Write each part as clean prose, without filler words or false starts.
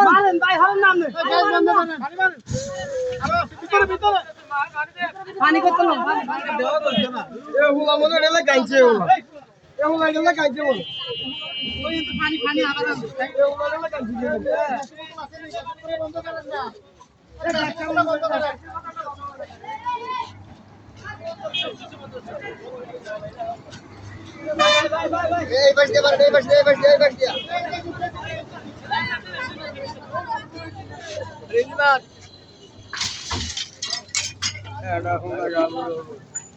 মারেন ভাই হারার নাম নেই গ্যাস বন্ধ করেন ভিতরে ভিতরে পানি কত না পানি দেওয়া তো না এ হুলা মনে রেলে গাইছে হুলা এ হুলা রেলে গাইছে বল ওই তো পানি পানি আবার এ হুলা রেলে গাইছে বন্ধ করেন না এ গ্যাসটা বন্ধ করেন এই বাস দে এই বাস দিয়া রিনবাদ এটা হোনা গেল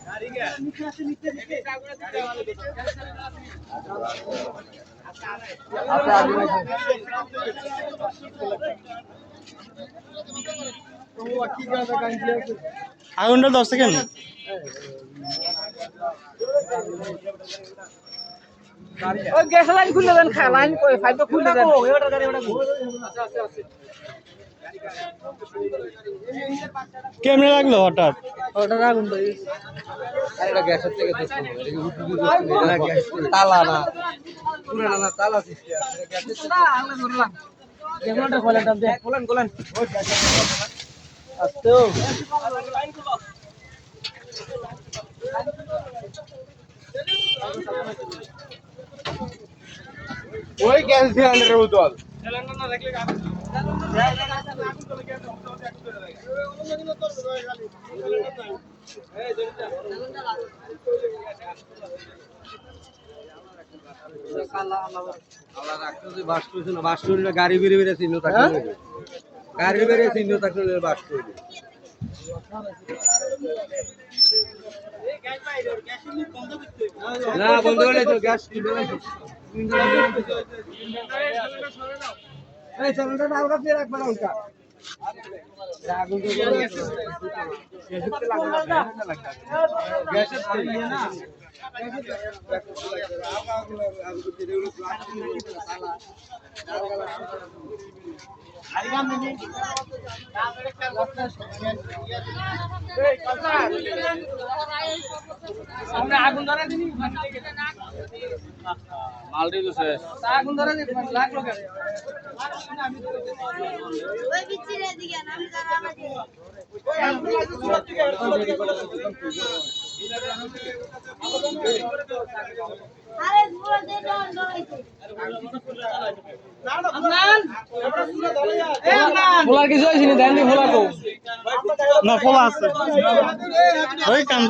গাড়ি গে নিচে আছে নিচে আচ্ছা আগে ভাই তো কি গাড়ি গাইছে আগুনটা 10 সেকেন্ড ওই গ্যাস লাইন খুলে দেন খা লাইন কই ফাইভ খুলে দেন ওটা গাড়ি ওটা আচ্ছা আচ্ছা আচ্ছা কেমনে লাগলো হঠাৎ ওটা আগুন তো এটা গ্যাসের থেকে দেখতে হবে এটা গ্যাস তালা না পুরো না তালা সিস্টেম আছে গ্যাসের না আমরা ধরলাম কেমনটা খোলেন দাম দে খোলেন আস্তে ওই গ্যাস সিলিন্ডারের উদল সিলিন্ডার না রাখলে আগুন চলে গেল গাড়ি বেরিয়ে বেরিয়ে চিহ্ন থাকলে গাড়ি বেরিয়ে চিহ্ন থাকলে বাস করবে না বন্ধ করে তো গ্যাস এই সিলিন্ডার আউট দিয়ে রাখবা না ওটা আগুন তো গ্যাসের লাগবে না গ্যাসের দিয়ে না আগুন ধরা দিনি মাল দিছে আগুন ধরা দিনি লাগলো কেন ওই বিচিরে দিকে আমি জানা আমাদের আরে পুরো দে ডন ডরাইছে ফোলার কিছু হইছে নি দেন দি ফোলা কো না ফলা আছে ওই কাম